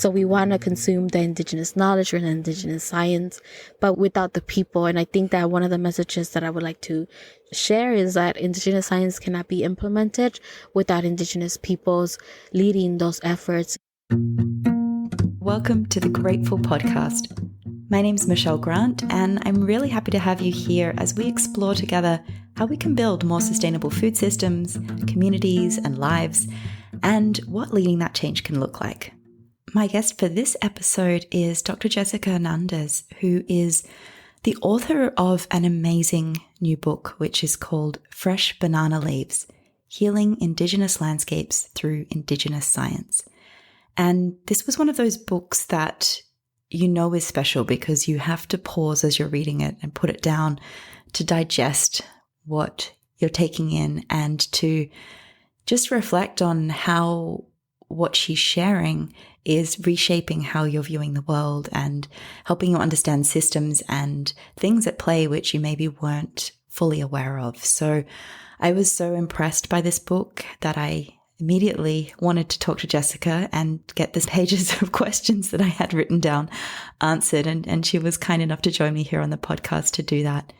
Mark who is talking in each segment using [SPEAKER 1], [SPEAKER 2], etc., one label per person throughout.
[SPEAKER 1] So we want to consume the indigenous knowledge and indigenous science, but without the people. And I think that one of the messages that I would like to share is that indigenous science cannot be implemented without indigenous peoples leading those efforts.
[SPEAKER 2] Welcome to the Grateful Podcast. My name's Michelle Grant, and I'm really happy to have you here as we explore together how we can build more sustainable food systems, communities, and lives, and what leading that change can look like. My guest for this episode is Dr. Jessica Hernandez, who is the author of an amazing new book, which is called Fresh Banana Leaves: Healing Indigenous Landscapes Through Indigenous Science. And this was one of those books that you know is special because you have to pause as you're reading it and put it down to digest what you're taking in and to just reflect on how what she's sharing is reshaping how you're viewing the world and helping you understand systems and things at play which you maybe weren't fully aware of. So I was so impressed by this book that I immediately wanted to talk to Jessica and get the pages of questions that I had written down answered. And she was kind enough to join me here on the podcast to do that.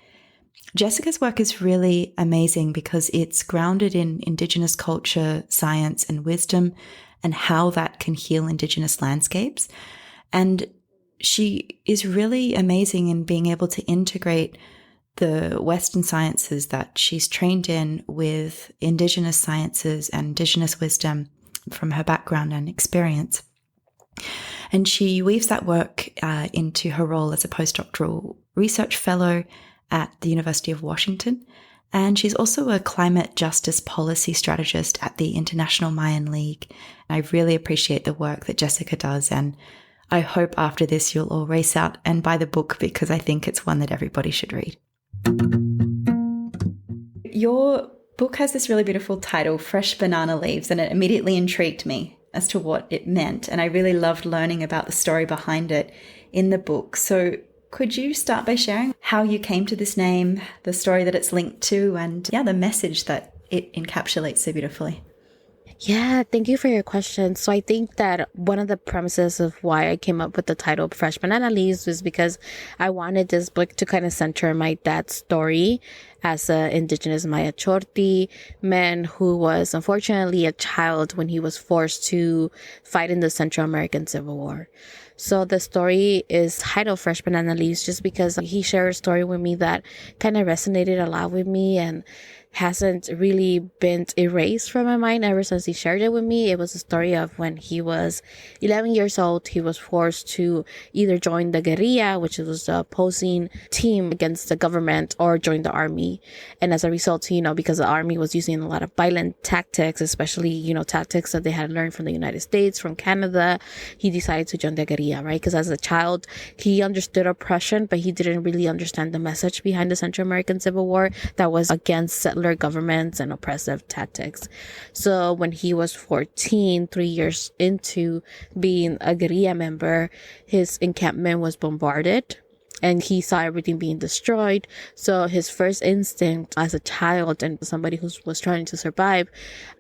[SPEAKER 2] Jessica's work is really amazing because it's grounded in Indigenous culture, science, and wisdom, and how that can heal Indigenous landscapes. And she is really amazing in being able to integrate the Western sciences that she's trained in with Indigenous sciences and Indigenous wisdom from her background and experience. And she weaves that work into her role as a postdoctoral research fellow at the University of Washington. And she's also a Climate Justice Policy Strategist at the International Mayan League. I really appreciate the work that Jessica does, and I hope after this you'll all race out and buy the book because I think it's one that everybody should read. Your book has this really beautiful title, Fresh Banana Leaves, and it immediately intrigued me as to what it meant. And I really loved learning about the story behind it in the book. So could you start by sharing how you came to this name, the story that it's linked to, and the message that it encapsulates so beautifully?
[SPEAKER 1] Yeah, thank you for your question. So I think that one of the premises of why I came up with the title Fresh Banana Leaves was because I wanted this book to kind of center my dad's story as an indigenous Maya Ch'orti man who was unfortunately a child when he was forced to fight in the Central American Civil War. So the story is titled Fresh Banana Leaves just because he shared a story with me that kind of resonated a lot with me and hasn't really been erased from my mind ever since he shared it with me. It was a story of when he was 11 years old, he was forced to either join the guerrilla, which was the opposing team against the government, or join the army. And as a result, because the army was using a lot of violent tactics, especially, tactics that they had learned from the United States, from Canada, he decided to join the guerrilla, right? Because as a child, he understood oppression, but he didn't really understand the message behind the Central American Civil War that was against settler governments and oppressive tactics. So when he was 14, 3 years into being a guerrilla member, his encampment was bombarded and he saw everything being destroyed. So his first instinct as a child and somebody who was trying to survive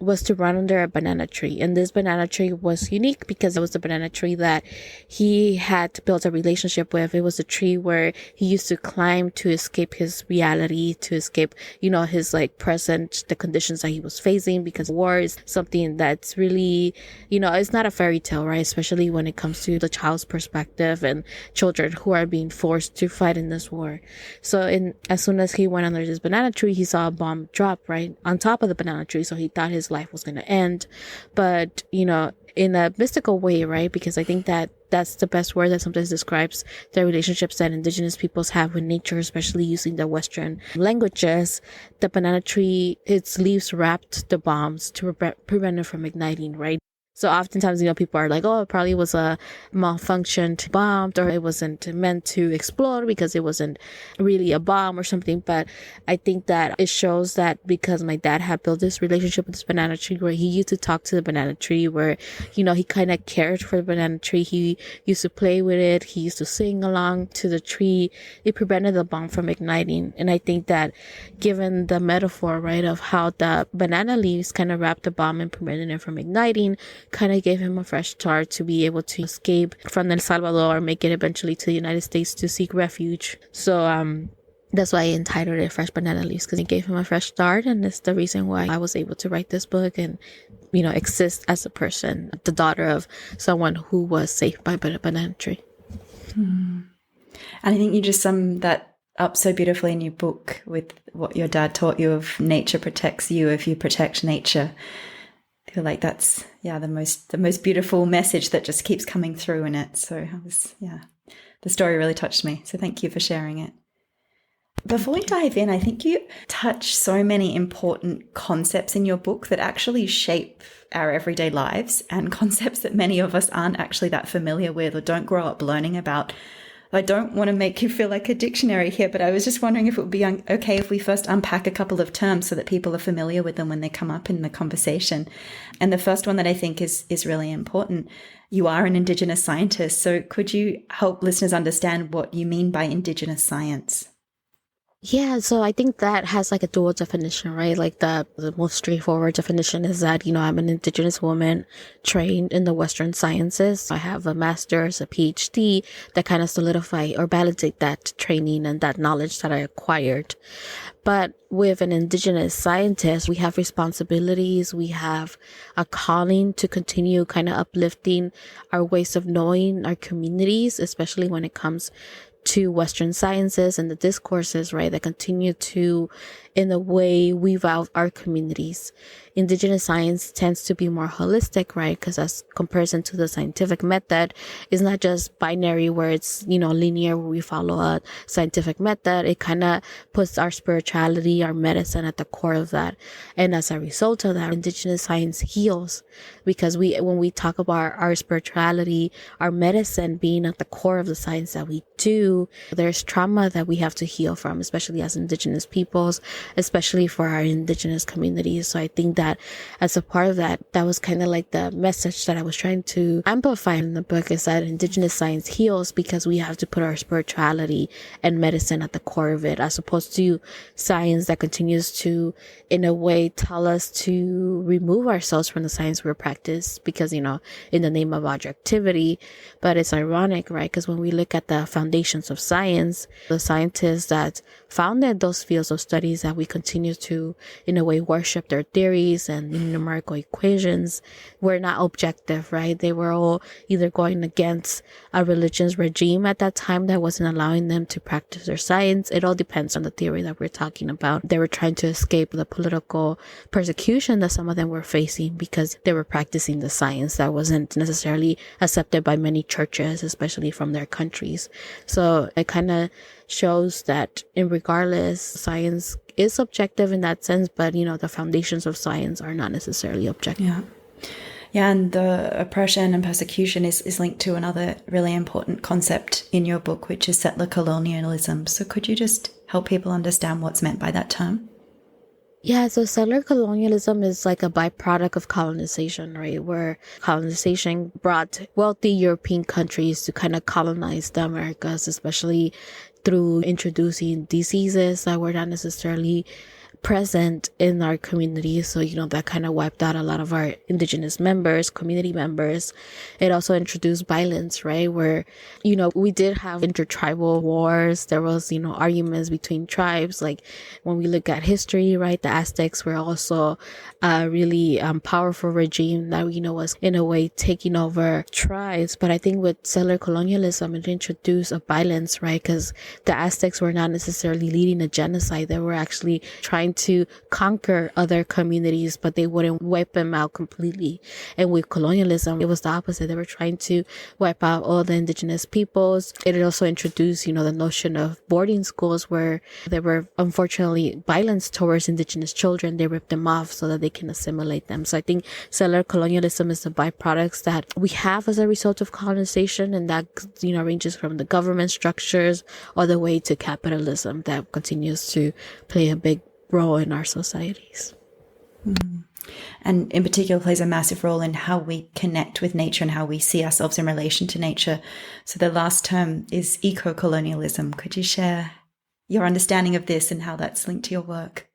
[SPEAKER 1] was to run under a banana tree. And this banana tree was unique because it was the banana tree that he had built a relationship with. It was a tree where he used to climb to escape his reality, to escape, his present, the conditions that he was facing, because war is something that's really, it's not a fairy tale, right? Especially when it comes to the child's perspective and children who are being forced to fight in this war. So as soon as he went under this banana tree, he saw a bomb drop right on top of the banana tree. So he thought his life was going to end. But, in a mystical way, right? Because I think that that's the best word that sometimes describes the relationships that indigenous peoples have with nature, especially using the Western languages. The banana tree, its leaves wrapped the bombs to prevent it from igniting, right? So oftentimes, people are like, oh, it probably was a malfunctioned bomb, or it wasn't meant to explode because it wasn't really a bomb or something. But I think that it shows that because my dad had built this relationship with this banana tree where he used to talk to the banana tree, where, he kind of cared for the banana tree. He used to play with it. He used to sing along to the tree. It prevented the bomb from igniting. And I think that given the metaphor, right, of how the banana leaves kind of wrapped the bomb and prevented it from igniting, kind of gave him a fresh start to be able to escape from El Salvador, make it eventually to the United States to seek refuge. So that's why I entitled it Fresh Banana Leaves, because it gave him a fresh start, and it's the reason why I was able to write this book and, exist as a person, the daughter of someone who was saved by a banana tree.
[SPEAKER 2] And I think you just summed that up so beautifully in your book with what your dad taught you of nature protects you if you protect nature. I feel like that's, the most beautiful message that just keeps coming through in it. So the story really touched me. So thank you for sharing it. Before we dive in, I think you touch so many important concepts in your book that actually shape our everyday lives, and concepts that many of us aren't actually that familiar with or don't grow up learning about. I don't want to make you feel like a dictionary here, but I was just wondering if it would be okay if we first unpack a couple of terms so that people are familiar with them when they come up in the conversation. And the first one that I think is really important. You are an Indigenous scientist, so could you help listeners understand what you mean by Indigenous science?
[SPEAKER 1] Yeah, so I think that has like a dual definition, right? Like the most straightforward definition is that, I'm an Indigenous woman trained in the Western sciences. I have a master's, a PhD that kind of solidify or validate that training and that knowledge that I acquired. But with an Indigenous scientist, we have responsibilities, we have a calling to continue kind of uplifting our ways of knowing our communities, especially when it comes to Western sciences and the discourses, right, that continue to, in a way, weave out our communities. Indigenous science tends to be more holistic, right? Because as comparison to the scientific method, it's not just binary where it's, linear, where we follow a scientific method. It kind of puts our spirituality, our medicine at the core of that. And as a result of that, Indigenous science heals, because when we talk about our spirituality, our medicine being at the core of the science that we do, there's trauma that we have to heal from, especially as Indigenous peoples, especially for our Indigenous communities. So I think that as a part of that was kind of like the message that I was trying to amplify in the book, is that Indigenous science heals because we have to put our spirituality and medicine at the core of it, as opposed to science that continues to, in a way, tell us to remove ourselves from the science we practice because, in the name of objectivity. But it's ironic, right? Because when we look at the foundations of science, the scientists that founded those fields of studies that we continue to, in a way, worship their theories and numerical equations were not objective, right? They were all either going against a religion's regime at that time that wasn't allowing them to practice their science. It all depends on the theory that we're talking about. They were trying to escape the political persecution that some of them were facing because they were practicing the science that wasn't necessarily accepted by many churches, especially from their countries. So it kind of shows that regardless, science is subjective in that sense, but the foundations of science are not necessarily objective.
[SPEAKER 2] Yeah, and the oppression and persecution is linked to another really important concept in your book, which is settler colonialism. So could you just help people understand what's meant by that term?
[SPEAKER 1] Yeah, so settler colonialism is like a byproduct of colonization, right? Where colonization brought wealthy European countries to kind of colonize the Americas, especially through introducing diseases that were not necessarily present in our communities. So, that kind of wiped out a lot of our Indigenous members, community members. It also introduced violence, right? Where, we did have intertribal wars. There was, arguments between tribes. Like when we look at history, right? The Aztecs were also a really powerful regime that, was in a way taking over tribes. But I think with settler colonialism, it introduced a violence, right? Because the Aztecs were not necessarily leading a genocide. They were actually trying to conquer other communities, but they wouldn't wipe them out completely. And with colonialism, it was the opposite. They were trying to wipe out all the Indigenous peoples. It also introduced, the notion of boarding schools where there were unfortunately violence towards Indigenous children. They ripped them off so that they can assimilate them. So I think settler colonialism is the byproducts that we have as a result of colonization, and that, ranges from the government structures all the way to capitalism that continues to play a big role in our societies.
[SPEAKER 2] And in particular plays a massive role in how we connect with nature and how we see ourselves in relation to nature. So the last term is eco-colonialism. Could you share your understanding of this and how that's linked to your work?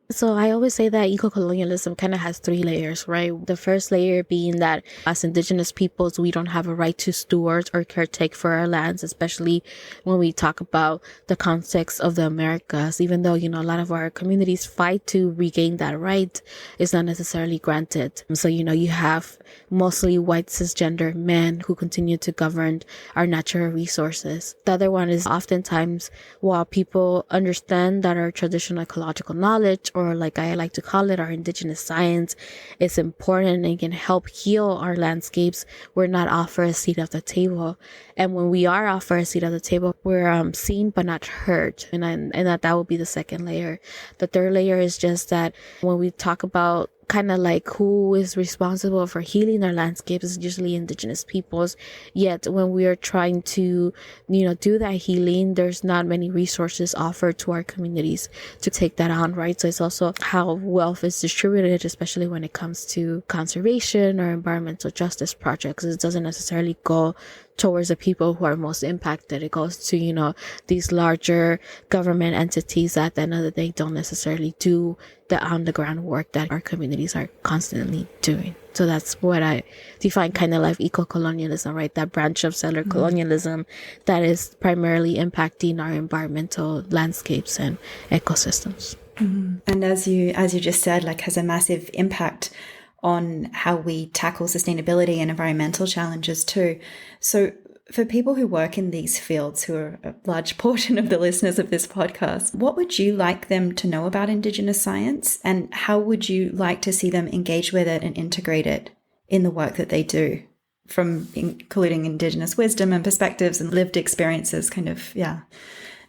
[SPEAKER 1] So I always say that eco-colonialism kind of has three layers, right? The first layer being that as Indigenous peoples, we don't have a right to steward or caretake for our lands, especially when we talk about the context of the Americas. Even though, a lot of our communities fight to regain that right, it's not necessarily granted. So, you have mostly white cisgender men who continue to govern our natural resources. The other one is oftentimes, while people understand that our traditional ecological knowledge, or like I like to call it, our Indigenous science, is important and can help heal our landscapes, we're not offered a seat at the table. And when we are offered a seat at the table, we're seen but not heard. And that will be the second layer. The third layer is just that when we talk about kind of like who is responsible for healing our landscapes, is usually Indigenous peoples. Yet when we are trying to, do that healing, there's not many resources offered to our communities to take that on, right? So it's also how wealth is distributed, especially when it comes to conservation or environmental justice projects. It doesn't necessarily go towards the people who are most impacted. It goes to, these larger government entities that at the end of the day don't necessarily do the on-the-ground work that our communities are constantly doing. So that's what I define kind of like eco-colonialism, right? That branch of settler colonialism that is primarily impacting our environmental landscapes and ecosystems.
[SPEAKER 2] And as you just said, like has a massive impact on how we tackle sustainability and environmental challenges too. So for people who work in these fields, who are a large portion of the listeners of this podcast, what would you like them to know about Indigenous science, and how would you like to see them engage with it and integrate it in the work that they do, from including Indigenous wisdom and perspectives and lived experiences, kind of,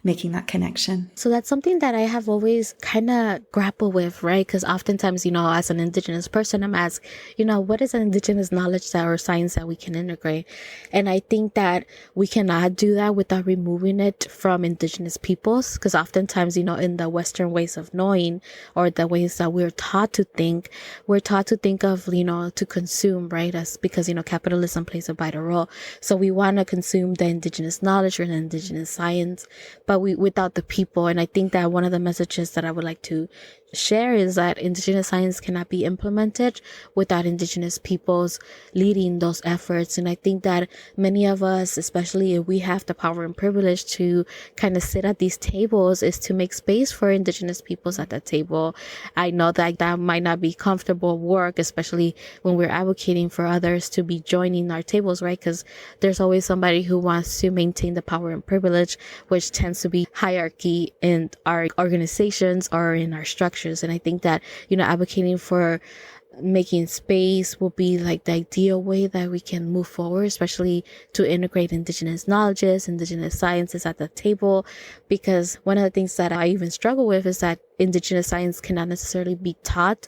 [SPEAKER 2] making that connection?
[SPEAKER 1] So that's something that I have always kind of grappled with, right? Because oftentimes, as an Indigenous person, I'm asked, what is an Indigenous knowledge that or science that we can integrate? And I think that we cannot do that without removing it from Indigenous peoples. Because oftentimes, in the Western ways of knowing, or the ways that we're taught to think, we're taught to think of, to consume, right? As because, capitalism plays a vital role. So we want to consume the Indigenous knowledge or the Indigenous science, but without the people. And I think that one of the messages that I would like to share is that Indigenous science cannot be implemented without Indigenous peoples leading those efforts. And I think that many of us, especially if we have the power and privilege to kind of sit at these tables, is to make space for Indigenous peoples at that table. I know that might not be comfortable work, especially when we're advocating for others to be joining our tables, right? Because there's always somebody who wants to maintain the power and privilege, which tends to be hierarchy in our organizations or in our structures. And I think that, advocating for making space will be like the ideal way that we can move forward, especially to integrate Indigenous knowledges, Indigenous sciences at the table. Because one of the things that I even struggle with is that Indigenous science cannot necessarily be taught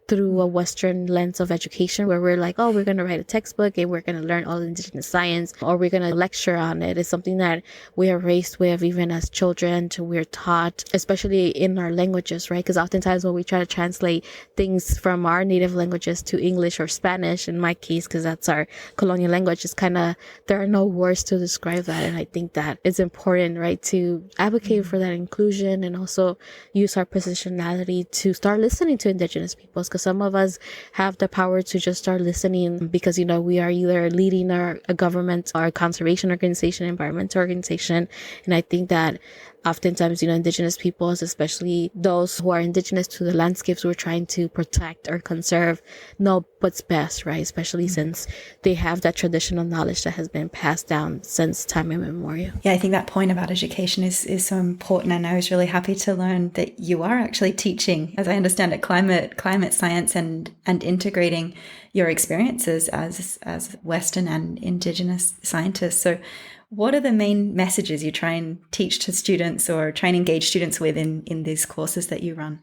[SPEAKER 1] through a Western lens of education, where we're like, oh, we're going to write a textbook and we're going to learn all Indigenous science, or we're going to lecture on it. It's something that we are raised with even as children. We're taught, especially in our languages, right? Because oftentimes when we try to translate things from our native languages to English or Spanish, in my case, because that's our colonial language, it's kind of, there are no words to describe that. And I think that it's important, right, to advocate for that inclusion and also use our positionality to start listening to Indigenous peoples, because some of us have the power to just start listening because, we are either leading a government or a conservation organization, environmental organization. And I think that oftentimes, Indigenous peoples, especially those who are Indigenous to the landscapes we're trying to protect or conserve, know what's best, right? Especially since they have that traditional knowledge that has been passed down since time immemorial.
[SPEAKER 2] Yeah, I think that point about education is so important. And I was really happy to learn that you are actually teaching, as I understand it, climate science and integrating your experiences as Western and Indigenous scientists. So what are the main messages you try and teach to students or try and engage students with in these courses that you run?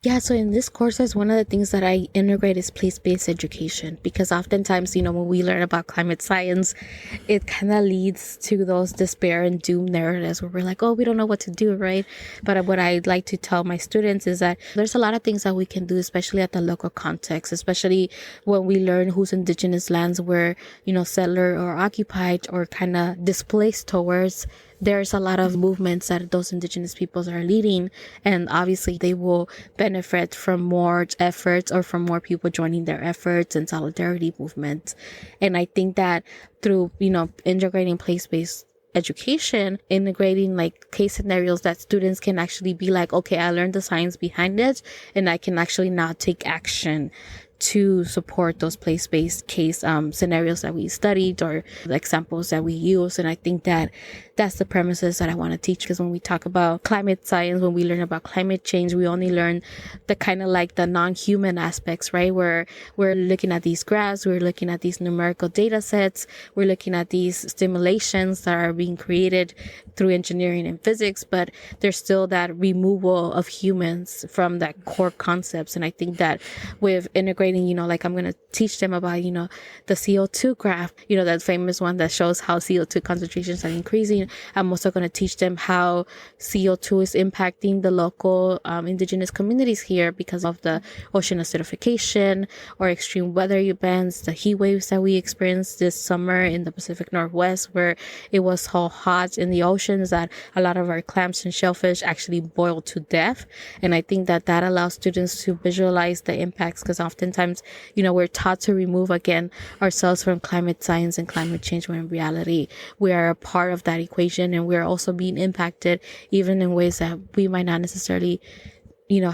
[SPEAKER 1] Yeah, so in this courses, one of the things that I integrate is place-based education, because oftentimes, when we learn about climate science, it kind of leads to those despair and doom narratives where we're like, oh, we don't know what to do, right? But what I'd like to tell my students is that there's a lot of things that we can do, especially at the local context, especially when we learn whose Indigenous lands were, settler or occupied or kind of displaced towards. there's a lot of movements that those indigenous peoples are leading, and obviously they will benefit from more efforts or from more people joining their efforts and solidarity movements. And I think that through, integrating place-based education, integrating like case scenarios that students can actually be like, okay, I learned the science behind it and I can actually now take action to support those place-based case scenarios that we studied or the examples that we use. And I think that that's the premises that I want to teach, because when we talk about climate science, when we learn about climate change, we only learn the kind of like the non-human aspects, right? Where we're looking at these graphs, we're looking at these numerical data sets, we're looking at these simulations that are being created through engineering and physics, but there's still that removal of humans from that core concepts. And I think that with integrating, like I'm going to teach them about, the CO2 graph, that famous one that shows how CO2 concentrations are increasing. I'm also going to teach them how CO2 is impacting the local indigenous communities here because of the ocean acidification or extreme weather events, the heat waves that we experienced this summer in the Pacific Northwest, where it was so hot in the oceans that a lot of our clams and shellfish actually boiled to death. And I think that allows students to visualize the impacts, because oftentimes, we're taught to remove again ourselves from climate science and climate change, when in reality we are a part of that equation, and we're also being impacted even in ways that we might not necessarily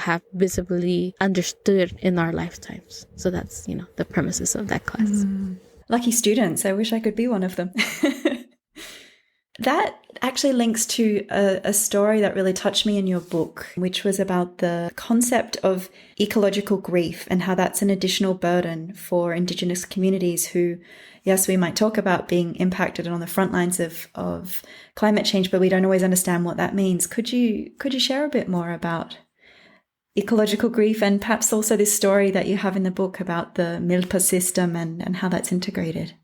[SPEAKER 1] have visibly understood in our lifetimes. So that's the premises of that class.
[SPEAKER 2] Lucky students. I wish I could be one of them. That actually links to a story that really touched me in your book, which was about the concept of ecological grief and how that's an additional burden for Indigenous communities who, yes, we might talk about being impacted on the front lines of climate change, but we don't always understand what that means. Could you share a bit more about ecological grief, and perhaps also this story that you have in the book about the milpa system and how that's integrated?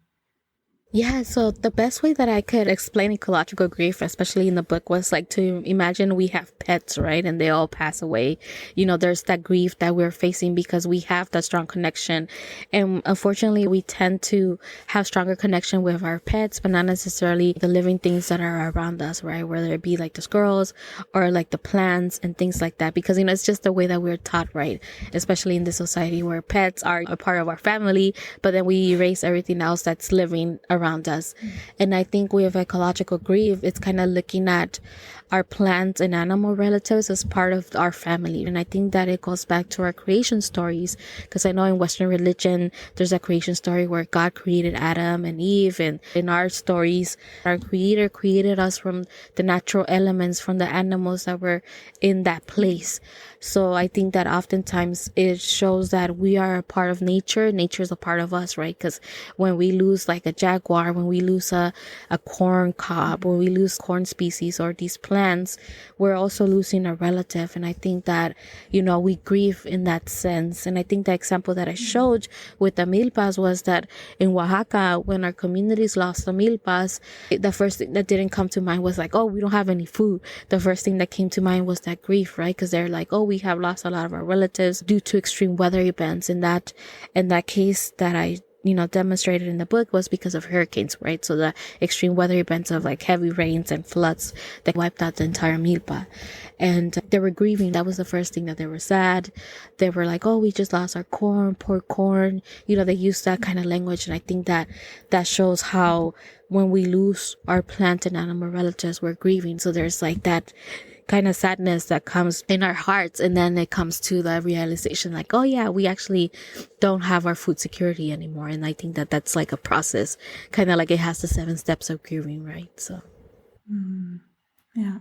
[SPEAKER 1] Yeah, so the best way that I could explain ecological grief, especially in the book, was like to imagine we have pets, right? And they all pass away. There's that grief that we're facing because we have that strong connection. And unfortunately, we tend to have stronger connection with our pets, but not necessarily the living things that are around us, right? Whether it be like the squirrels or like the plants and things like that. Because, it's just the way that we're taught, right? Especially in this society where pets are a part of our family, but then we erase everything else that's living around us. And I think with ecological grief, it's kind of looking at our plant and animal relatives as part of our family. And I think that it goes back to our creation stories, because I know in Western religion, there's a creation story where God created Adam and Eve. And in our stories, our creator created us from the natural elements, from the animals that were in that place. So I think that oftentimes it shows that we are a part of nature. Nature is a part of us, right? Because when we lose like a jaguar, when we lose a corn cob, when we lose corn species or these plants, we're also losing a relative. And I think that, we grieve in that sense. And I think the example that I showed with the milpas was that in Oaxaca, when our communities lost the milpas, the first thing that didn't come to mind was like, oh, we don't have any food. The first thing that came to mind was that grief, right? Because they're like, oh, we have lost a lot of our relatives due to extreme weather events. And that case that I demonstrated in the book was because of hurricanes, right? So the extreme weather events of like heavy rains and floods that wiped out the entire milpa. And they were grieving. That was the first thing, that they were sad. They were like, oh, we just lost our corn, poor corn. They used that kind of language. And I think that shows how when we lose our plant and animal relatives, we're grieving. So there's like that kind of sadness that comes in our hearts, and then it comes to the realization like, oh yeah, we actually don't have our food security anymore. And I think that that's like a process, kind of like it has the 7 steps of grieving, right? So
[SPEAKER 2] yeah,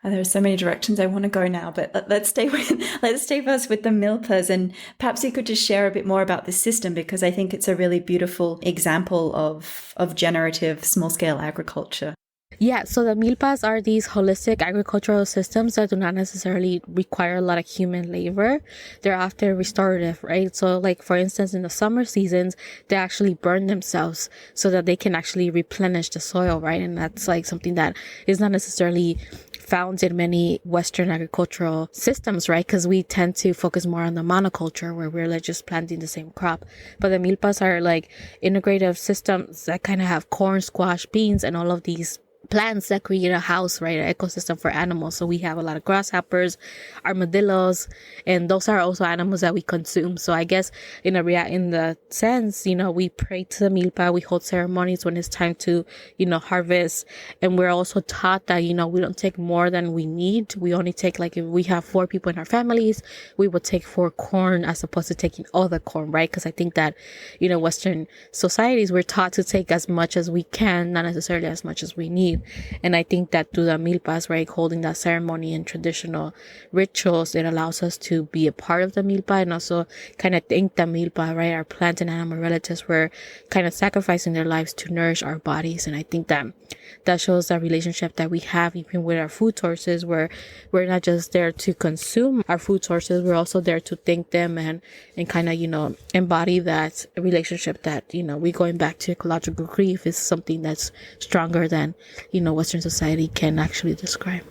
[SPEAKER 2] there are so many directions I want to go now, but let's stay first with the milpas, and perhaps you could just share a bit more about this system, because I think it's a really beautiful example of generative small-scale agriculture.
[SPEAKER 1] Yeah, so the milpas are these holistic agricultural systems that do not necessarily require a lot of human labor. They're often restorative, right? So like, for instance, in the summer seasons, they actually burn themselves so that they can actually replenish the soil, right? And that's like something that is not necessarily found in many Western agricultural systems, right? Because we tend to focus more on the monoculture, where we're like just planting the same crop. But the milpas are like integrative systems that kind of have corn, squash, beans, and all of these plants that create a house, right? An ecosystem for animals. So we have a lot of grasshoppers, armadillos, and those are also animals that we consume. So I guess in the sense, we pray to the milpa, we hold ceremonies when it's time to, harvest. And we're also taught that, we don't take more than we need. We only take, like, if we have 4 people in our families, we would take 4 corn as opposed to taking all the corn, right? Because I think that, Western societies, we're taught to take as much as we can, not necessarily as much as we need. And I think that through the milpas, right, holding that ceremony and traditional rituals, it allows us to be a part of the milpa and also kind of thank the milpa, right? Our plant and animal relatives were kind of sacrificing their lives to nourish our bodies. And I think that shows that relationship that we have even with our food sources, where we're not just there to consume our food sources, we're also there to thank them and kind of, embody that relationship that, we going back to ecological grief is something that's stronger than, Western society can actually describe.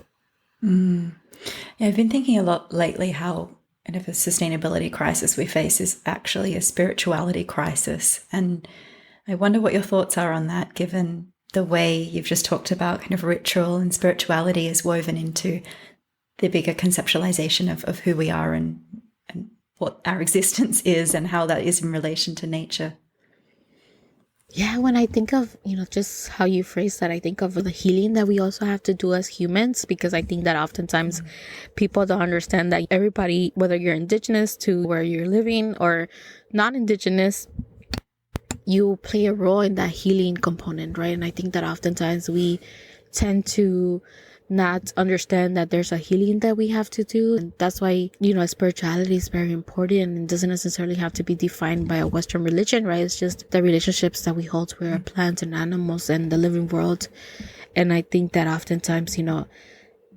[SPEAKER 2] Yeah, I've been thinking a lot lately how kind of a sustainability crisis we face is actually a spirituality crisis. And I wonder what your thoughts are on that, given the way you've just talked about kind of ritual and spirituality is woven into the bigger conceptualization of who we are and what our existence is and how that is in relation to nature.
[SPEAKER 1] Yeah, when I think of, just how you phrase that, I think of the healing that we also have to do as humans, because I think that oftentimes people don't understand that everybody, whether you're indigenous to where you're living or non-indigenous, you play a role in that healing component, right? And I think that oftentimes we tend to not understand that there's a healing that we have to do. And that's why, spirituality is very important and doesn't necessarily have to be defined by a Western religion, right? It's just the relationships that we hold with our plants and animals and the living world. And I think that oftentimes,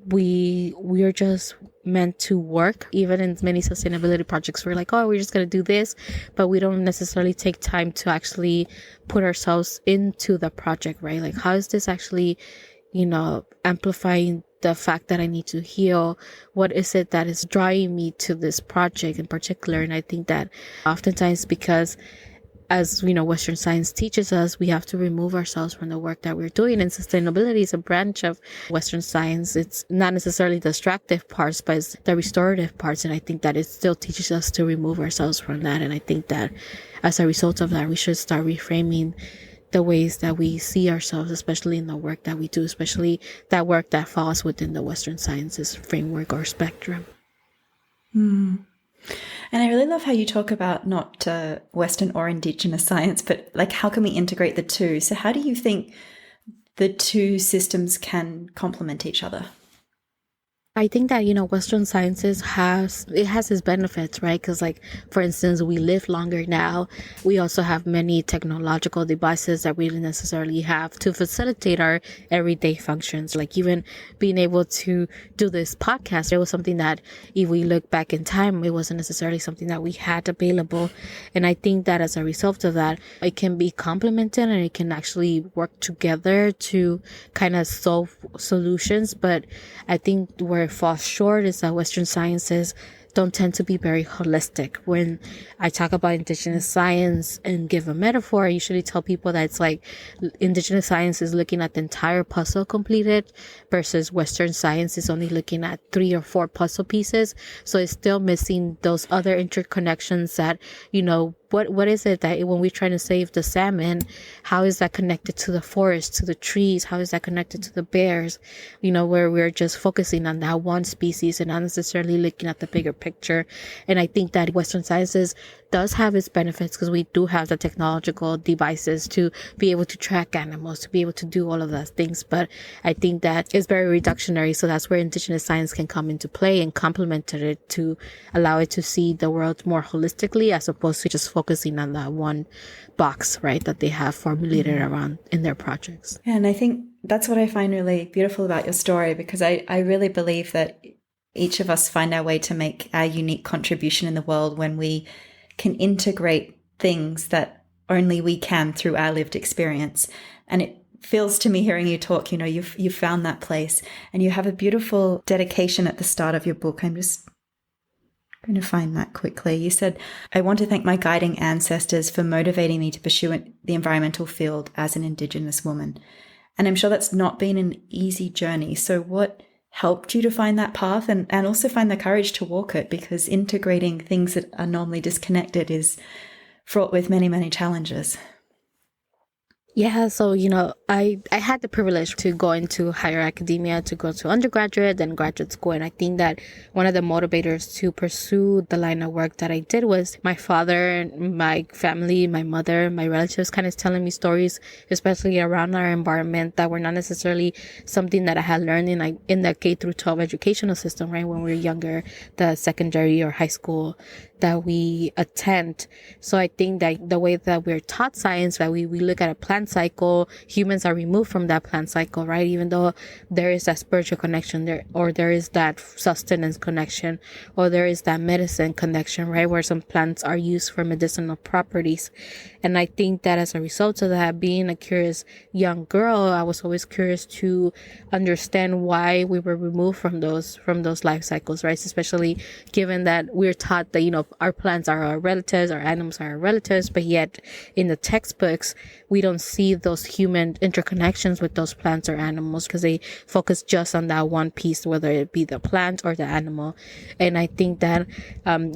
[SPEAKER 1] we are just meant to work. Even in many sustainability projects, we're like, oh, we're just going to do this, but we don't necessarily take time to actually put ourselves into the project, right? Like, how is this actually, amplifying the fact that I need to heal? What is it that is drawing me to this project in particular? And I think that oftentimes, because as Western science teaches us, we have to remove ourselves from the work that we're doing. And sustainability is a branch of Western science. It's not necessarily the extractive parts, but it's the restorative parts. And I think that it still teaches us to remove ourselves from that. And I think that as a result of that, we should start reframing the ways that we see ourselves, especially in the work that we do, especially that work that falls within the Western sciences framework or spectrum.
[SPEAKER 2] And I really love how you talk about not Western or Indigenous science, but like, how can we integrate the two? So how do you think the two systems can complement each other?
[SPEAKER 1] I think that, Western sciences has its benefits, right? Because, like, for instance, we live longer now. We also have many technological devices that we didn't necessarily have to facilitate our everyday functions. Like, even being able to do this podcast, it was something that if we look back in time, it wasn't necessarily something that we had available. And I think that as a result of that, it can be complemented and it can actually work together to kind of solve solutions. But I think where it falls short is that Western sciences don't tend to be very holistic. When I talk about Indigenous science and give a metaphor, I usually tell people that it's like Indigenous science is looking at the entire puzzle completed versus Western science is only looking at 3 or 4 puzzle pieces. So it's still missing those other interconnections that, what is it that when we're trying to save the salmon, how is that connected to the forest, to the trees? How is that connected to the bears? Where we're just focusing on that one species and not necessarily looking at the bigger picture. And I think that Western sciences does have its benefits because we do have the technological devices to be able to track animals, to be able to do all of those things. But I think that it's very reductionary. So that's where Indigenous science can come into play and complement it to allow it to see the world more holistically as opposed to just focusing on that one box, right, that they have formulated around in their projects.
[SPEAKER 2] And I think that's what I find really beautiful about your story, because I really believe that each of us find our way to make our unique contribution in the world when we can integrate things that only we can through our lived experience. And it feels to me, hearing you talk, you've found that place, and you have a beautiful dedication at the start of your book. I'm just going to find that quickly. You said, I want to thank my guiding ancestors for motivating me to pursue the environmental field as an Indigenous woman. And I'm sure that's not been an easy journey. So what helped you to find that path and also find the courage to walk it? Because integrating things that are normally disconnected is fraught with many, many challenges.
[SPEAKER 1] Yeah, so, I had the privilege to go into higher academia, to go to undergraduate, then graduate school. And I think that one of the motivators to pursue the line of work that I did was my father, my family, my mother, my relatives kind of telling me stories, especially around our environment, that were not necessarily something that I had learned in the K through 12 educational system, right? When we were younger, the secondary or high school that we attend. So I think that the way that we're taught science, that we look at a plant cycle, humans are removed from that plant cycle, right? Even though there is that spiritual connection there, or there is that sustenance connection, or there is that medicine connection, right? Where some plants are used for medicinal properties. And I think that as a result of that, being a curious young girl, I was always curious to understand why we were removed from those life cycles, right? Especially given that we're taught that, our plants are our relatives, our animals are our relatives, but yet in the textbooks, we don't see those human interconnections with those plants or animals because they focus just on that one piece, whether it be the plant or the animal. And I think that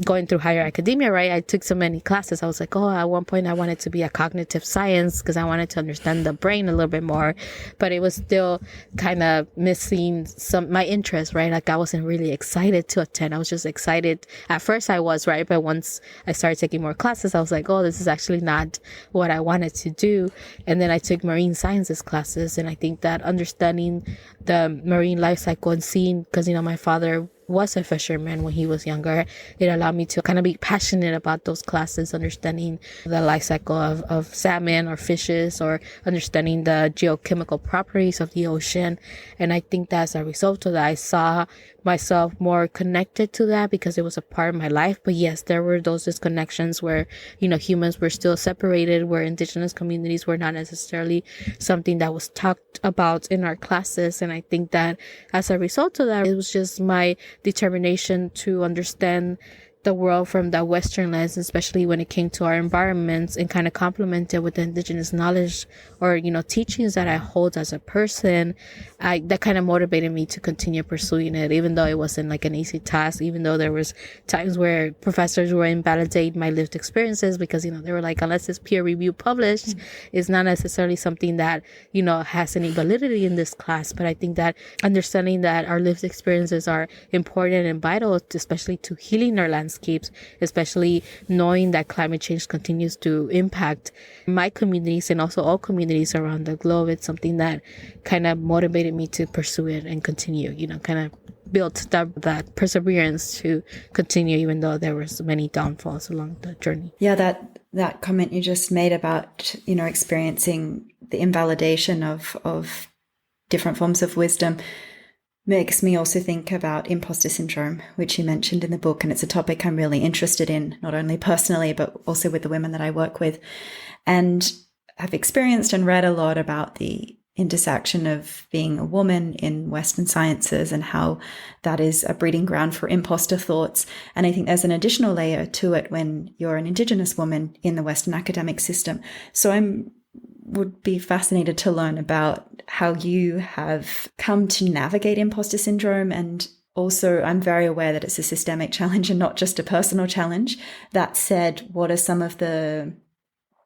[SPEAKER 1] going through higher academia, right, I took so many classes. I was like, at one point I wanted to be a cognitive science because I wanted to understand the brain a little bit more, but it was still kind of missing my interest, right? Like I wasn't really excited to attend. I was just excited. At first I was, right? But once I started taking more classes, I was like, this is actually not what I wanted to do. And then I took marine sciences classes. And I think that understanding the marine life cycle and seeing, because, my father was a fisherman when he was younger, it allowed me to kind of be passionate about those classes, understanding the life cycle of salmon or fishes, or understanding the geochemical properties of the ocean. And I think that as a result of that, I saw myself more connected to that because it was a part of my life. But yes, there were those disconnections where, humans were still separated, where indigenous communities were not necessarily something that was talked about in our classes. And I think that as a result of that, it was just my determination to understand the world from the Western lens, especially when it came to our environments, and kind of complement it with the indigenous knowledge or, teachings that I hold as a person. That kind of motivated me to continue pursuing it, even though it wasn't like an easy task, even though there was times where professors were invalidating my lived experiences because, they were like, unless it's peer review published, it's not necessarily something that, has any validity in this class. But I think that understanding that our lived experiences are important and vital, especially to healing our landscapes, especially knowing that climate change continues to impact my communities and also all communities around the globe, it's something that kind of motivated me to pursue it and continue, kind of built that perseverance to continue, even though there was many downfalls along the journey.
[SPEAKER 2] Yeah, that comment you just made about, experiencing the invalidation of different forms of wisdom makes me also think about imposter syndrome, which you mentioned in the book. And it's a topic I'm really interested in, not only personally, but also with the women that I work with. And I've experienced and read a lot about the intersection of being a woman in Western sciences and how that is a breeding ground for imposter thoughts. And I think there's an additional layer to it when you're an Indigenous woman in the Western academic system. So would be fascinated to learn about how you have come to navigate imposter syndrome. And also, I'm very aware that it's a systemic challenge and not just a personal challenge. That said, what are some of the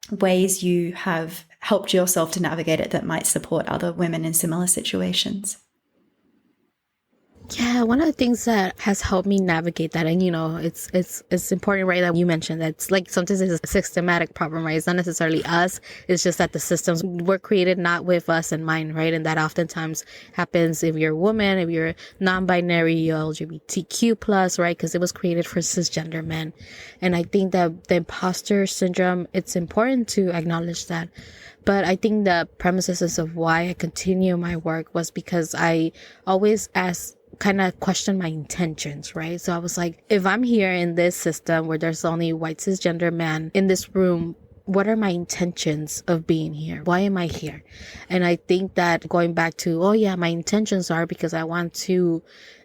[SPEAKER 2] ways you have helped yourself to navigate it that might support other women in similar situations?
[SPEAKER 1] Yeah, one of the things that has helped me navigate that, and it's important, right, that you mentioned that it's like sometimes it's a systematic problem, right? It's not necessarily us. It's just that the systems were created not with us in mind, right? And that oftentimes happens if you're a woman, if you're non-binary, you're LGBTQ plus, right? Because it was created for cisgender men. And I think that the imposter syndrome, it's important to acknowledge that. But I think the premises of why I continue my work was because I always kind of question my intentions, right? So I was like, if I'm here in this system where there's only white cisgender men in this room, what are my intentions of being here? Why am I here? And I think that going back to, my intentions are because I want to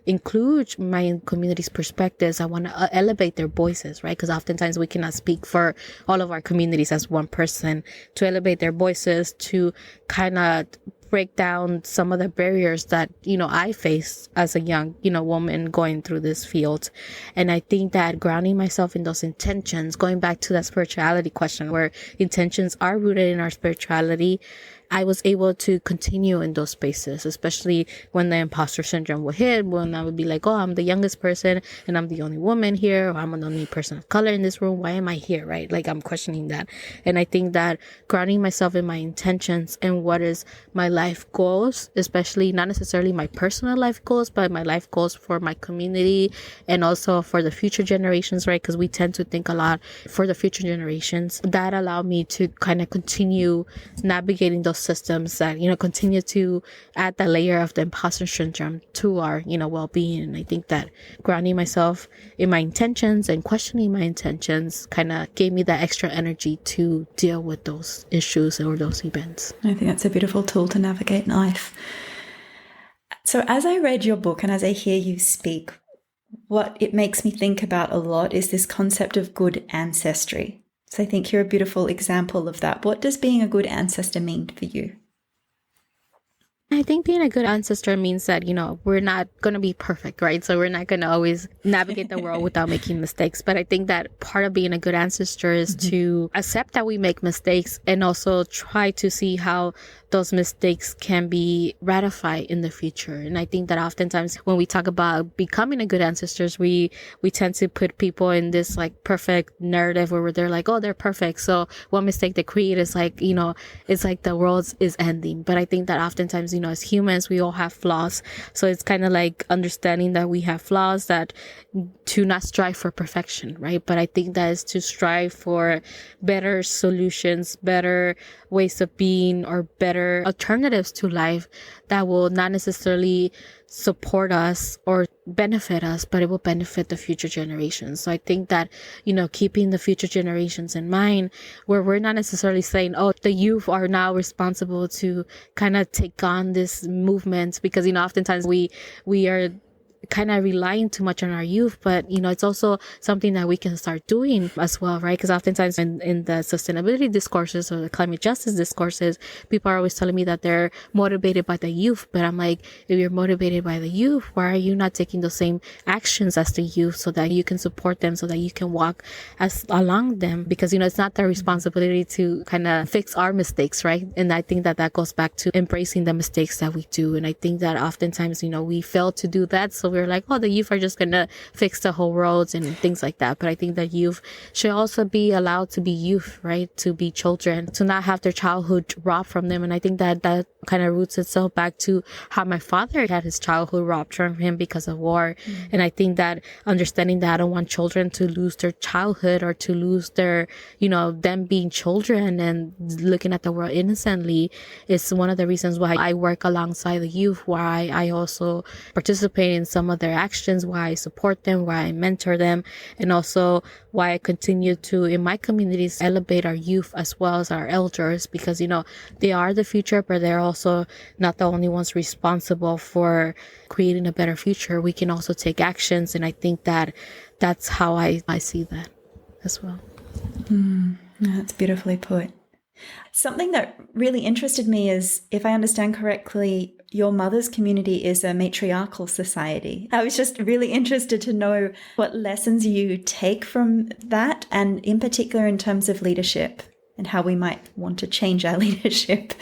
[SPEAKER 1] include my community's perspectives. I want to elevate their voices, right? Because oftentimes we cannot speak for all of our communities as one person. To elevate their voices, to kind of break down some of the barriers that, I faced as a young, woman going through this field. And I think that grounding myself in those intentions, going back to that spirituality question where intentions are rooted in our spirituality, I was able to continue in those spaces, especially when the imposter syndrome would hit, when I would be like, oh, I'm the youngest person and I'm the only woman here, or I'm the only person of color in this room. Why am I here, right? Like, I'm questioning that. And I think that grounding myself in my intentions and what is my life goals, especially not necessarily my personal life goals, but my life goals for my community and also for the future generations, right? Because we tend to think a lot for the future generations. That allowed me to kind of continue navigating those systems that, continue to add the layer of the imposter syndrome to our, well-being. And I think that grounding myself in my intentions and questioning my intentions kind of gave me that extra energy to deal with those issues or those events.
[SPEAKER 2] I think that's a beautiful tool to navigate life. So as I read your book and as I hear you speak, what it makes me think about a lot is this concept of good ancestry. So I think you're a beautiful example of that. What does being a good ancestor mean for you?
[SPEAKER 1] I think being a good ancestor means that, we're not going to be perfect, right? So we're not going to always navigate the world without making mistakes. But I think that part of being a good ancestor is to accept that we make mistakes and also try to see how those mistakes can be ratified in the future. And I think that oftentimes when we talk about becoming a good ancestors, we tend to put people in this like perfect narrative where they're like, oh, they're perfect. So one mistake they create is like, it's like the world is ending. But I think that oftentimes, as humans, we all have flaws. So it's kind of like understanding that we have flaws, that to not strive for perfection, right? But I think that is to strive for better solutions, better ways of being, or better alternatives to life that will not necessarily support us or benefit us, but it will benefit the future generations. So I think that, keeping the future generations in mind, where we're not necessarily saying, oh, the youth are now responsible to kind of take on this movement, because, oftentimes we are kind of relying too much on our youth, but it's also something that we can start doing as well, right? Because oftentimes in the sustainability discourses or the climate justice discourses, people are always telling me that they're motivated by the youth, but I'm like, if you're motivated by the youth, why are you not taking the same actions as the youth so that you can support them, so that you can walk along them? Because it's not their responsibility to kind of fix our mistakes, right? And I think that goes back to embracing the mistakes that we do. And I think that oftentimes we fail to do that, so we're like, oh, the youth are just gonna fix the whole world and things like that. But I think that youth should also be allowed to be youth, right? To be children, to not have their childhood robbed from them. And I think that kind of roots itself back to how my father had his childhood robbed from him because of war. And I think that understanding that I don't want children to lose their childhood or to lose their, them being children and looking at the world innocently is one of the reasons why I work alongside the youth, why I also participate in some of their actions, why I support them, why I mentor them, and also why I continue to, in my communities, elevate our youth as well as our elders, because, they are the future, but they're also not the only ones responsible for creating a better future. We can also take actions, and I think that that's how I see that as well.
[SPEAKER 2] That's beautifully put. Something that really interested me is, if I understand correctly, your mother's community is a matriarchal society. I was just really interested to know what lessons you take from that, and in particular in terms of leadership and how we might want to change our leadership.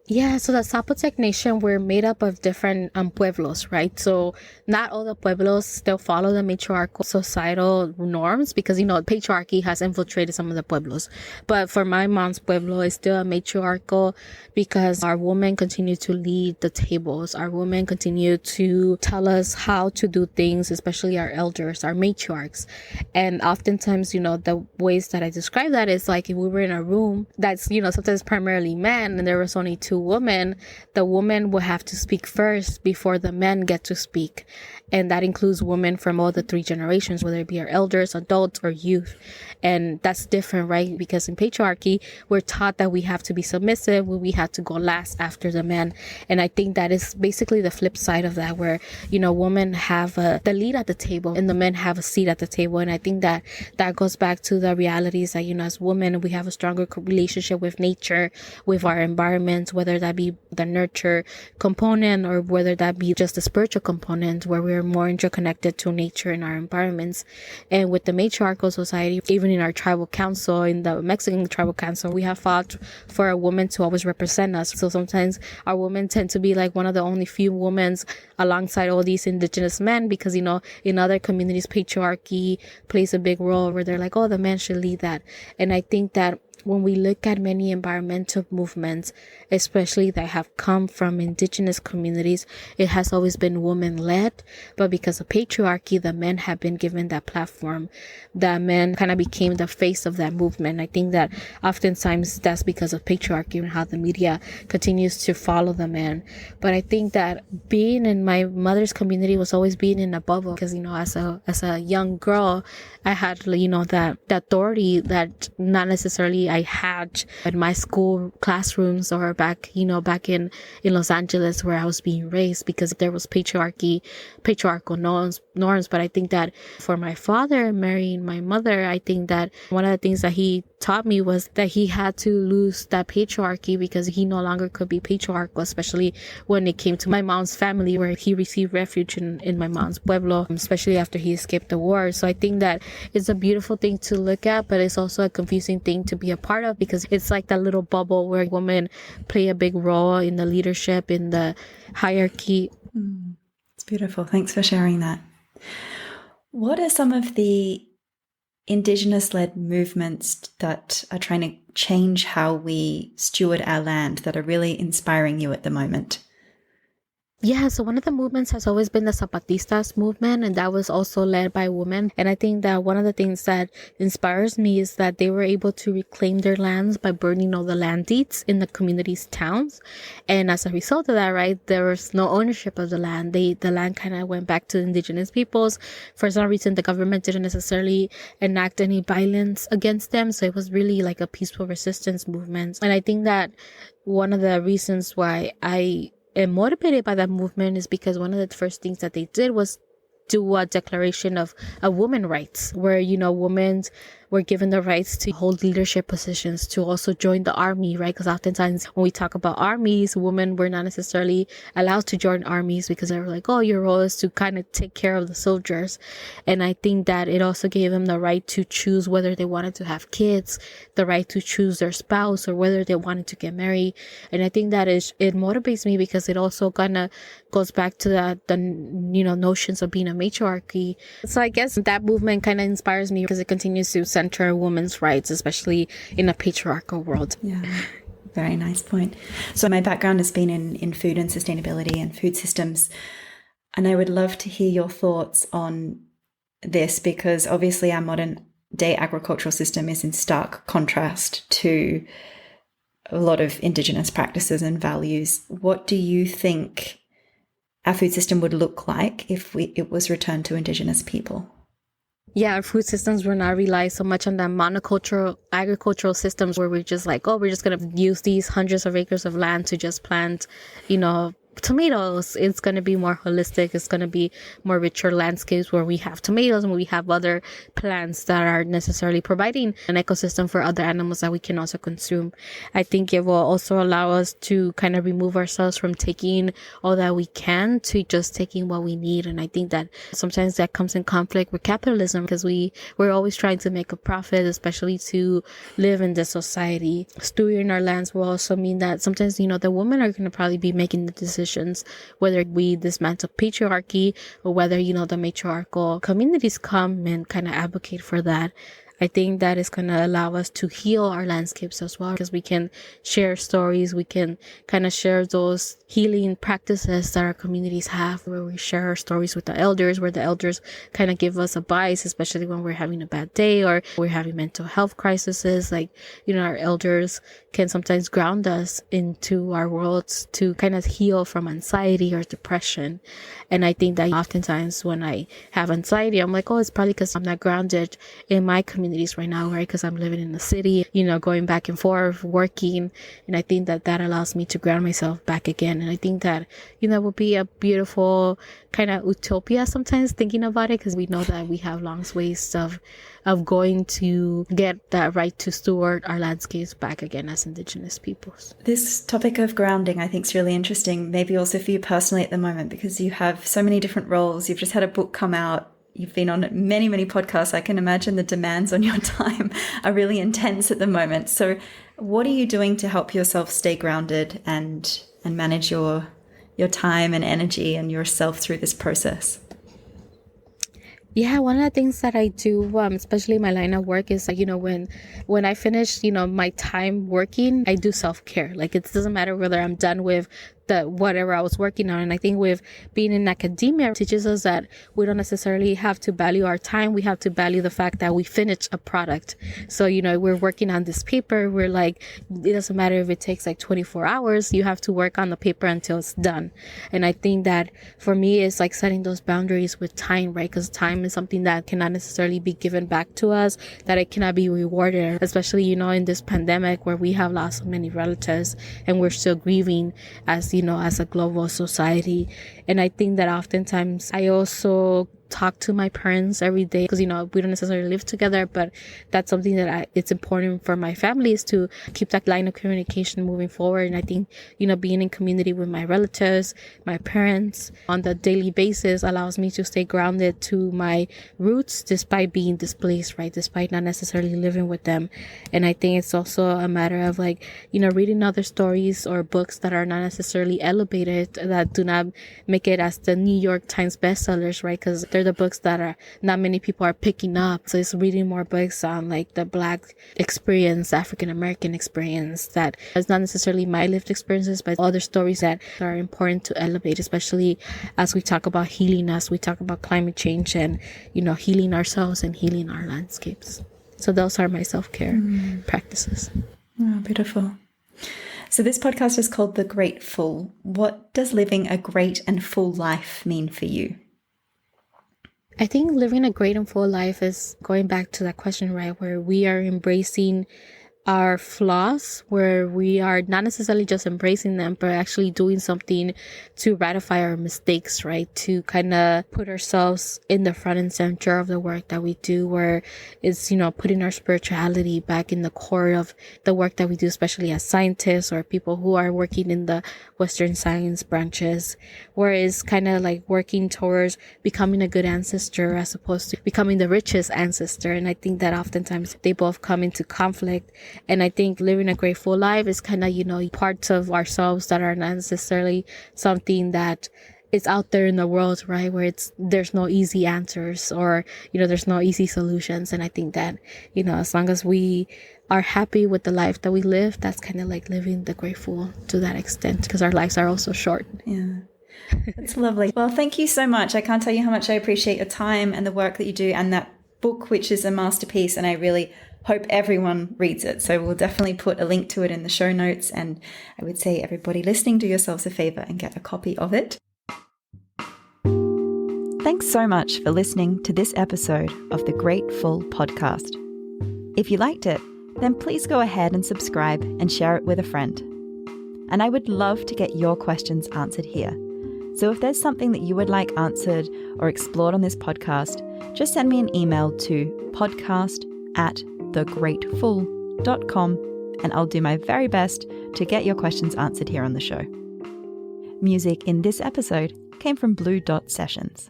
[SPEAKER 1] Yeah, so the Zapotec Nation, we're made up of different pueblos, right? So not all the pueblos still follow the matriarchal societal norms because, patriarchy has infiltrated some of the pueblos. But for my mom's pueblo, it's still a matriarchal because our women continue to lead the tables. Our women continue to tell us how to do things, especially our elders, our matriarchs. And oftentimes, the ways that I describe that is like if we were in a room that's, sometimes primarily men and there was only two women, the woman will have to speak first before the men get to speak. And that includes women from all the three generations, whether it be our elders, adults, or youth. And that's different, right? Because in patriarchy, we're taught that we have to be submissive, we have to go last after the men. And I think that is basically the flip side of that, where, women have the lead at the table and the men have a seat at the table. And I think that goes back to the realities that, as women, we have a stronger relationship with nature, with our environment, whether that be the nurture component or whether that be just the spiritual component, where we're more interconnected to nature and our environments. And with the matriarchal society, even in our tribal council, in the Mexican tribal council, we have fought for a woman to always represent us. So sometimes our women tend to be like one of the only few women alongside all these indigenous men, because, in other communities, patriarchy plays a big role where they're like, oh, the man should lead that. And I think that when we look at many environmental movements, especially that have come from indigenous communities, it has always been woman-led. But because of patriarchy, the men have been given that platform. The men kind of became the face of that movement. I think that oftentimes that's because of patriarchy and how the media continues to follow the men. But I think that being in my mother's community was always being in a bubble, because, as a young girl, I had, that authority that not necessarily I had in my school classrooms or back in Los Angeles where I was being raised, because there was patriarchal norms. But I think that for my father marrying my mother, I think that one of the things that he taught me was that he had to lose that patriarchy, because he no longer could be patriarchal, especially when it came to my mom's family, where he received refuge in my mom's pueblo, especially after he escaped the war. So I think that it's a beautiful thing to look at, but it's also a confusing thing to be a part of, because it's like that little bubble where women play a big role in the leadership, in the hierarchy.
[SPEAKER 2] It's beautiful. Thanks for sharing that. What are some of the Indigenous-led movements that are trying to change how we steward our land that are really inspiring you at the moment?
[SPEAKER 1] Yeah, so one of the movements has always been the Zapatistas movement, and that was also led by women. And I think that one of the things that inspires me is that they were able to reclaim their lands by burning all the land deeds in the community's towns. And as a result of that, right, there was no ownership of the land. The land kind of went back to indigenous peoples. For some reason, the government didn't necessarily enact any violence against them. So it was really like a peaceful resistance movement. And I think that one of the reasons why I am motivated by that movement is because one of the first things that they did was do a declaration of women rights, where, women were given the rights to hold leadership positions, to also join the army, right? Because oftentimes when we talk about armies, women were not necessarily allowed to join armies, because they were like, oh, your role is to kind of take care of the soldiers. And I think that it also gave them the right to choose whether they wanted to have kids, the right to choose their spouse, or whether they wanted to get married. And I think that it motivates me, because it also kind of goes back to the notions of being a matriarchy. So I guess that movement kind of inspires me, because it continues to center women's rights, especially in a patriarchal world.
[SPEAKER 2] Yeah, very nice point. So my background has been in food and sustainability and food systems, and I would love to hear your thoughts on this, because obviously our modern day agricultural system is in stark contrast to a lot of Indigenous practices and values. What do you think our food system would look like if it was returned to Indigenous people?
[SPEAKER 1] Yeah, our food systems will not rely so much on the monocultural agricultural systems, where we're just like, oh, we're just going to use these hundreds of acres of land to just plant, tomatoes. It's going to be more holistic. It's going to be more richer landscapes, where we have tomatoes and we have other plants that are necessarily providing an ecosystem for other animals that we can also consume. I think it will also allow us to kind of remove ourselves from taking all that we can to just taking what we need. And I think that sometimes that comes in conflict with capitalism, because we're always trying to make a profit, especially to live in this society. Stewarding our lands will also mean that sometimes, the women are going to probably be making the decisions, whether we dismantle patriarchy or whether, the matriarchal communities come and kind of advocate for that. I think that is going to allow us to heal our landscapes as well, because we can share stories. We can kind of share those healing practices that our communities have, where we share our stories with the elders, where the elders kind of give us advice, especially when we're having a bad day or we're having mental health crises. Like, our elders can sometimes ground us into our worlds to kind of heal from anxiety or depression. And I think that oftentimes when I have anxiety, I'm like, oh, it's probably because I'm not grounded in my community communities right now, right? Because I'm living in the city, going back and forth, working. And I think that allows me to ground myself back again. And I think that, would be a beautiful kind of utopia sometimes thinking about it, because we know that we have long ways of going to get that right to steward our landscapes back again as Indigenous peoples.
[SPEAKER 2] This topic of grounding, I think, is really interesting, maybe also for you personally at the moment, because you have so many different roles. You've just had a book come out. You've been on many, many podcasts. I can imagine the demands on your time are really intense at the moment. So what are you doing to help yourself stay grounded and manage your time and energy and yourself through this process?
[SPEAKER 1] Yeah, one of the things that I do, especially my line of work, is like, when I finish, my time working, I do self-care. Like, it doesn't matter whether I'm done with whatever I was working on. And I think with being in academia, it teaches us that we don't necessarily have to value our time. We have to value the fact that we finish a product. So, we're working on this paper. We're like, it doesn't matter if it takes like 24 hours, you have to work on the paper until it's done. And I think that for me, it's like setting those boundaries with time, right? Because time is something that cannot necessarily be given back to us, that it cannot be rewarded, especially, in this pandemic where we have lost so many relatives and we're still grieving as a global society. And I think that oftentimes I also talk to my parents every day, because we don't necessarily live together, but that's something that it's important for my family, is to keep that line of communication moving forward. And I think being in community with my relatives, my parents on the daily basis allows me to stay grounded to my roots despite being displaced, right? Despite not necessarily living with them. And I think it's also a matter of reading other stories or books that are not necessarily elevated, that do not make it as the New York Times bestsellers, right? Because they're the books that are not many people are picking up. So it's reading more books on like the Black experience, African American experience, that is not necessarily my lived experiences, but other stories that are important to elevate, especially as we talk about healing, as we talk about climate change and, healing ourselves and healing our landscapes. So those are my self-care practices.
[SPEAKER 2] Oh, beautiful. So this podcast is called The Great Full. What does living a great and full life mean for you?
[SPEAKER 1] I think living a great and full life is going back to that question, right? Where we are embracing our flaws, where we are not necessarily just embracing them, but actually doing something to ratify our mistakes, right? To kind of put ourselves in the front and center of the work that we do, where it's, putting our spirituality back in the core of the work that we do, especially as scientists or people who are working in the Western science branches, where it's kind of like working towards becoming a good ancestor as opposed to becoming the richest ancestor. And I think that oftentimes they both come into conflict. And I think living a grateful life is kind of, parts of ourselves that are not necessarily something that is out there in the world, right? Where there's no easy answers or, there's no easy solutions. And I think that, as long as we are happy with the life that we live, that's kind of like living the grateful to that extent, because our lives are also short.
[SPEAKER 2] Yeah. That's lovely. Well, thank you so much. I can't tell you how much I appreciate your time and the work that you do, and that book, which is a masterpiece. And I really hope everyone reads it. So we'll definitely put a link to it in the show notes. And I would say everybody listening, do yourselves a favor and get a copy of it. Thanks so much for listening to this episode of the Great Full podcast. If you liked it, then please go ahead and subscribe and share it with a friend. And I would love to get your questions answered here. So if there's something that you would like answered or explored on this podcast, just send me an email to podcast@thegreatfull.com and I'll do my very best to get your questions answered here on the show. Music in this episode came from Blue Dot Sessions.